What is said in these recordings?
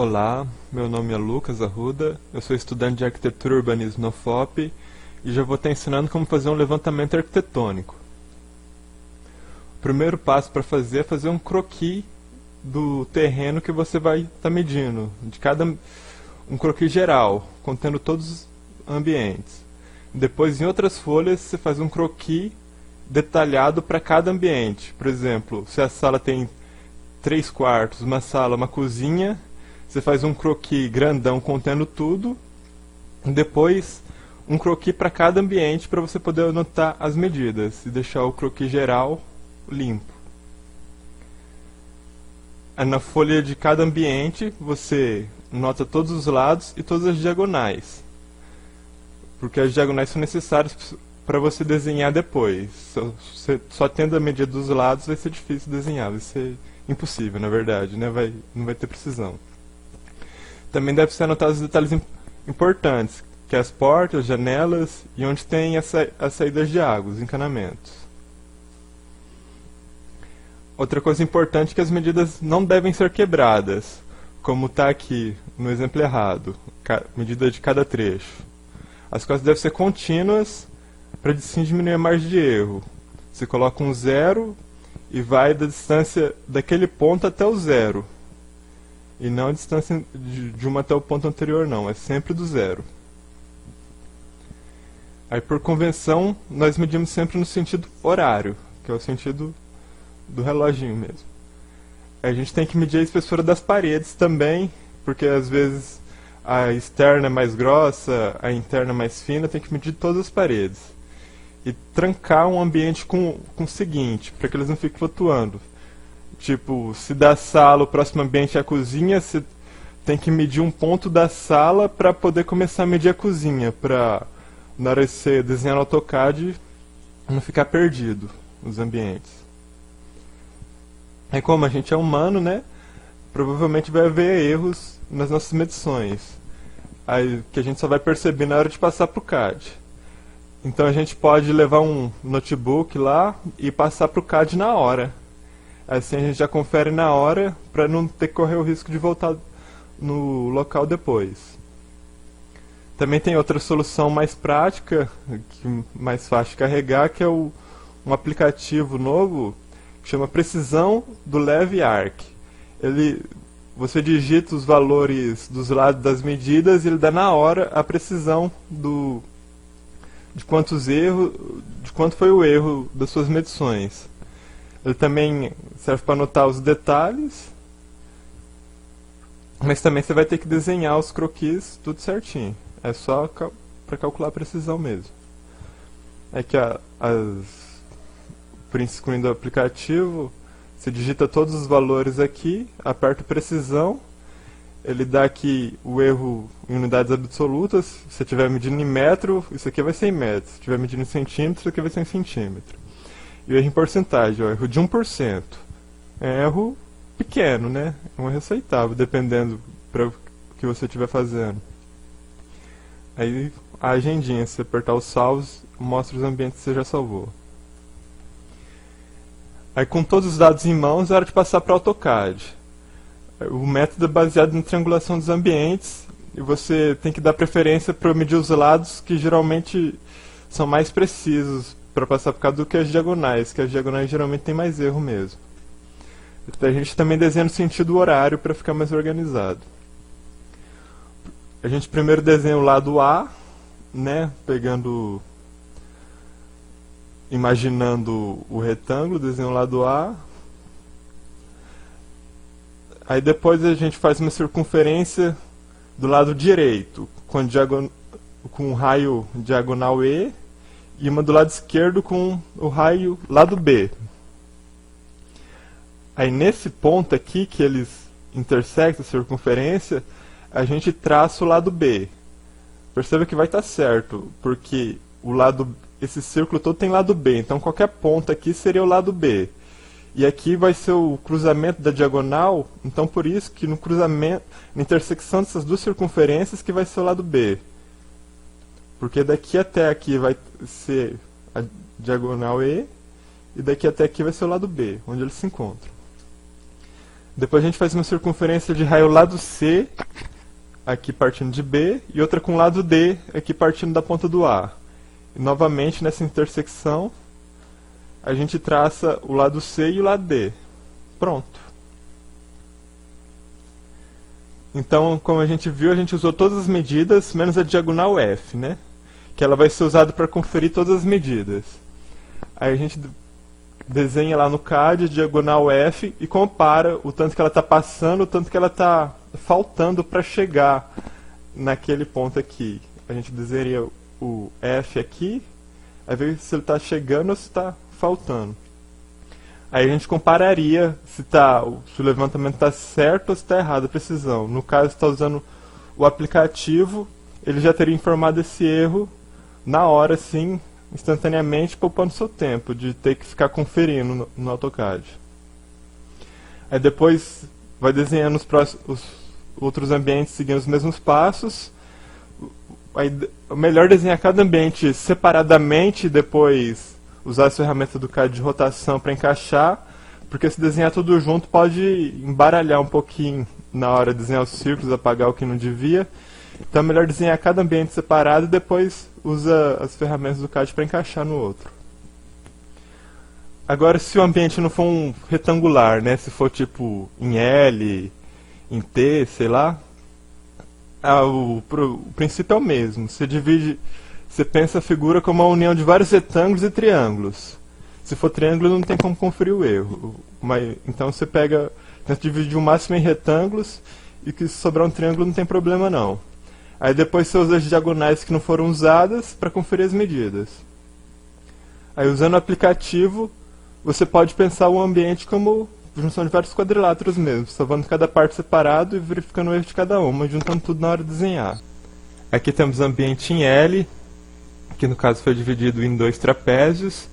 Olá, meu nome é Lucas Arruda, eu sou estudante de Arquitetura e Urbanismo na UFOP e já vou estar ensinando como fazer um levantamento arquitetônico. O primeiro passo para fazer é fazer um croquis do terreno que você vai estar medindo, um croquis geral, contendo todos os ambientes. Depois, em outras folhas, você faz um croquis detalhado para cada ambiente. Por exemplo, se a sala tem 3 quartos, uma sala, uma cozinha, você faz um croquis grandão contendo tudo, e depois um croquis para cada ambiente para você poder anotar as medidas e deixar o croquis geral limpo. Aí na folha de cada ambiente você nota todos os lados e todas as diagonais, porque as diagonais são necessárias para você desenhar depois. Só tendo a medida dos lados vai ser difícil desenhar, vai ser impossível, na verdade, né? Não vai ter precisão. Também deve ser anotado os detalhes importantes, que é as portas, janelas e onde tem as saídas de água, os encanamentos. Outra coisa importante é que as medidas não devem ser quebradas, como está aqui no exemplo errado, medida de cada trecho. As coisas devem ser contínuas para assim diminuir a margem de erro. Você coloca um zero e vai da distância daquele ponto até o zero. E não a distância de uma até o ponto anterior, não. É sempre do zero. Aí, por convenção, nós medimos sempre no sentido horário, que é o sentido do reloginho mesmo. Aí a gente tem que medir a espessura das paredes também, porque às vezes a externa é mais grossa, a interna é mais fina, tem que medir todas as paredes. E trancar um ambiente com o seguinte, para que eles não fiquem flutuando. Tipo, se da sala o próximo ambiente é a cozinha, você tem que medir um ponto da sala para poder começar a medir a cozinha, para na hora de você desenhar no AutoCAD não ficar perdido nos ambientes. Aí como a gente é humano, né, provavelmente vai haver erros nas nossas medições, aí, que a gente só vai perceber na hora de passar para o CAD. Então a gente pode levar um notebook lá e passar para o CAD na hora. Assim a gente já confere na hora para não ter que correr o risco de voltar no local depois. Também tem outra solução mais prática, mais fácil de carregar, que é um aplicativo novo que chama Precisão do LevArc. Você digita os valores dos lados das medidas e ele dá na hora a precisão de quanto foi o erro das suas medições. Ele também serve para anotar os detalhes, mas também você vai ter que desenhar os croquis tudo certinho. É só para calcular a precisão mesmo. É que por excluindo o aplicativo, você digita todos os valores aqui, aperta precisão, ele dá aqui o erro em unidades absolutas. Se você estiver medindo em metro, isso aqui vai ser em metro. Se estiver medindo em centímetro, isso aqui vai ser em centímetro. E o erro em porcentagem, ó, erro de 1%. É erro pequeno, né? É um erro aceitável, dependendo para que você estiver fazendo. Aí a agendinha, se você apertar os salvos, mostra os ambientes que você já salvou. Aí com todos os dados em mãos, é hora de passar para o AutoCAD. O método é baseado na triangulação dos ambientes, e você tem que dar preferência para medir os lados, que geralmente são mais precisos para passar por causa do que as diagonais, que as diagonais geralmente tem mais erro mesmo. Então, a gente também desenha no sentido horário para ficar mais organizado. A gente primeiro desenha o lado A, né, imaginando o retângulo, desenha o lado A. Aí depois a gente faz uma circunferência do lado direito, com um raio diagonal E, e uma do lado esquerdo com o raio lado B. Aí nesse ponto aqui, que eles intersectam a circunferência, a gente traça o lado B. Perceba que vai estar certo, porque esse círculo todo tem lado B, então qualquer ponto aqui seria o lado B. E aqui vai ser o cruzamento da diagonal, então por isso que no cruzamento, na intersecção dessas duas circunferências, que vai ser o lado B. Porque daqui até aqui vai ser a diagonal E, e daqui até aqui vai ser o lado B, onde eles se encontram. Depois a gente faz uma circunferência de raio lado C, aqui partindo de B, e outra com lado D, aqui partindo da ponta do A. E novamente, nessa intersecção, a gente traça o lado C e o lado D. Pronto. Então, como a gente viu, a gente usou todas as medidas, menos a diagonal F, né? Que ela vai ser usada para conferir todas as medidas. Aí a gente desenha lá no CAD a diagonal F e compara o tanto que ela está passando, o tanto que ela está faltando para chegar naquele ponto aqui. A gente desenharia o F aqui, aí ver se ele está chegando ou se está faltando. Aí a gente compararia se o levantamento está certo ou se está errado a precisão. No caso, está usando o aplicativo, ele já teria informado esse erro na hora, sim, instantaneamente, poupando seu tempo de ter que ficar conferindo no AutoCAD. Aí depois vai desenhando os outros ambientes seguindo os mesmos passos. Aí, é melhor desenhar cada ambiente separadamente e depois usar as ferramentas do CAD de rotação para encaixar, porque se desenhar tudo junto pode embaralhar um pouquinho na hora de desenhar os círculos, apagar o que não devia. Então é melhor desenhar cada ambiente separado e depois usa as ferramentas do CAD para encaixar no outro. Agora, se o ambiente não for um retangular, né, se for tipo em L, em T, sei lá, o princípio é o mesmo. Você pensa a figura como uma união de vários retângulos e triângulos. Se for triângulo, não tem como conferir o erro. Então você tenta dividir o máximo em retângulos e que se sobrar um triângulo não tem problema não. Aí depois você usa as diagonais que não foram usadas para conferir as medidas. Aí usando o aplicativo, você pode pensar o ambiente como junção de vários quadriláteros mesmo, salvando cada parte separado e verificando o erro de cada uma, juntando tudo na hora de desenhar. Aqui temos o ambiente em L, que no caso foi dividido em 2 trapézios.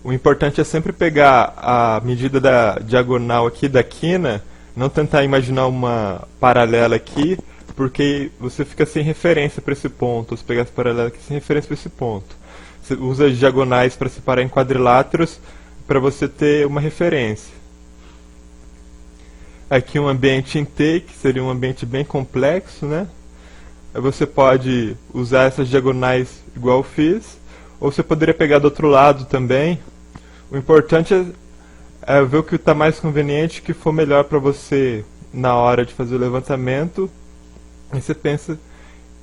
O importante é sempre pegar a medida da diagonal aqui da quina, não tentar imaginar uma paralela aqui, porque você fica sem referência para esse ponto. Se pegar essa paralela aqui sem referência para esse ponto. Você usa as diagonais para separar em quadriláteros, para você ter uma referência. Aqui um ambiente em T, que seria um ambiente bem complexo, né? Aí você pode usar essas diagonais igual eu fiz, ou você poderia pegar do outro lado também. O importante é ver o que está mais conveniente, que for melhor para você na hora de fazer o levantamento. Aí você pensa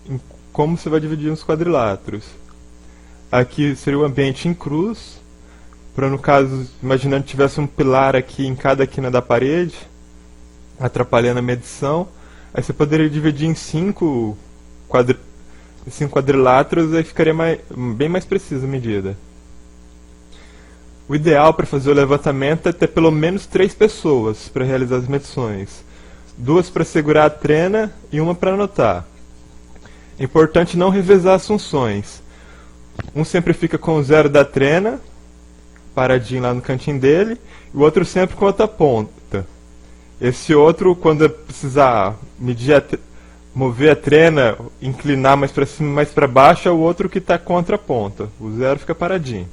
em como você vai dividir os quadriláteros. Aqui seria o ambiente em cruz, para no caso, imaginando que tivesse um pilar aqui em cada quina da parede, atrapalhando a medição. Aí você poderia dividir em 5 quadriláteros, aí ficaria bem mais precisa a medida. O ideal para fazer o levantamento é ter pelo menos 3 pessoas para realizar as medições. 2 para segurar a trena e 1 para anotar. É importante não revezar as funções. Um sempre fica com o 0 da trena, paradinho lá no cantinho dele, e o outro sempre com outra ponta. Esse outro, quando precisar mover a trena, inclinar mais para cima e mais para baixo, é o outro que está contra a ponta. O 0 fica paradinho.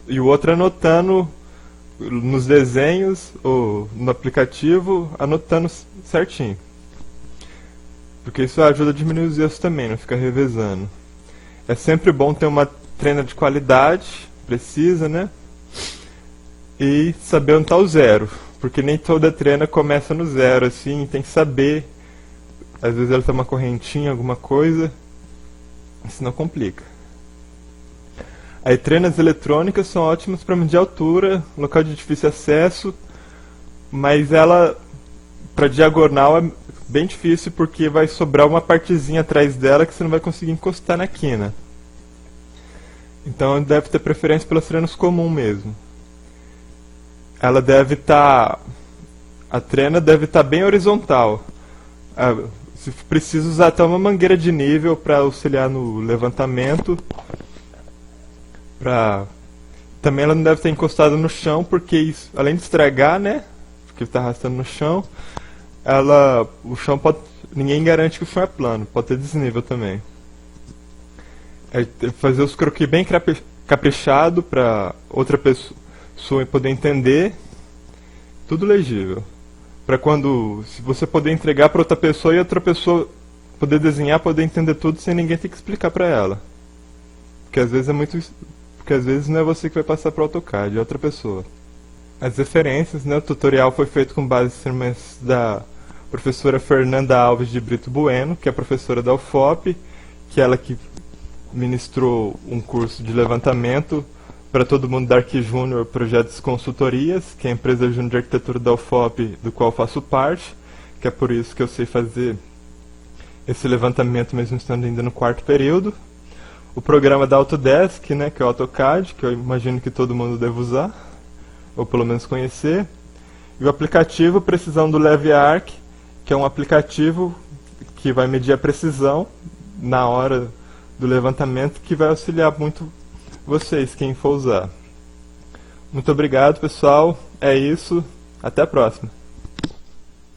E o outro anotando nos desenhos ou no aplicativo, anotando certinho. Porque isso ajuda a diminuir os erros também, não fica revezando. É sempre bom ter uma trena de qualidade, precisa, né? E saber onde está o 0. Porque nem toda trena começa no 0, assim, tem que saber. Às vezes ela tem uma correntinha, alguma coisa, senão complica. Aí trenas eletrônicas são ótimas para medir altura, local de difícil acesso, mas ela, para diagonal, é bem difícil porque vai sobrar uma partezinha atrás dela que você não vai conseguir encostar na quina. Então deve ter preferência pelas trenas comuns mesmo. Ela deve estar... a trena deve estar bem horizontal. Se precisa usar até uma mangueira de nível para auxiliar no levantamento. Também ela não deve estar encostada no chão, porque isso, além de estragar, né? Porque está arrastando no chão, o chão pode... ninguém garante que o chão é plano, pode ter desnível também. Fazer os croquis bem caprichado para outra pessoa poder entender tudo legível. Para quando, se você poder entregar para outra pessoa e outra pessoa poder desenhar, poder entender tudo sem ninguém ter que explicar para ela. Porque às vezes porque às vezes não é você que vai passar para o AutoCAD, é outra pessoa. As referências, né? O tutorial foi feito com base em instrumentos da professora Fernanda Alves de Brito Bueno, que é professora da UFOP, que é ela que ministrou um curso de levantamento para todo mundo da Arqui Júnior Projetos e Consultorias, que é a empresa júnior de arquitetura da UFOP, do qual faço parte, que é por isso que eu sei fazer esse levantamento mesmo estando ainda no 4º período. O programa da Autodesk, né, que é o AutoCAD, que eu imagino que todo mundo deve usar, ou pelo menos conhecer. E o aplicativo Precisão do LeveArc, que é um aplicativo que vai medir a precisão na hora do levantamento, que vai auxiliar muito vocês, quem for usar. Muito obrigado, pessoal. É isso. Até a próxima.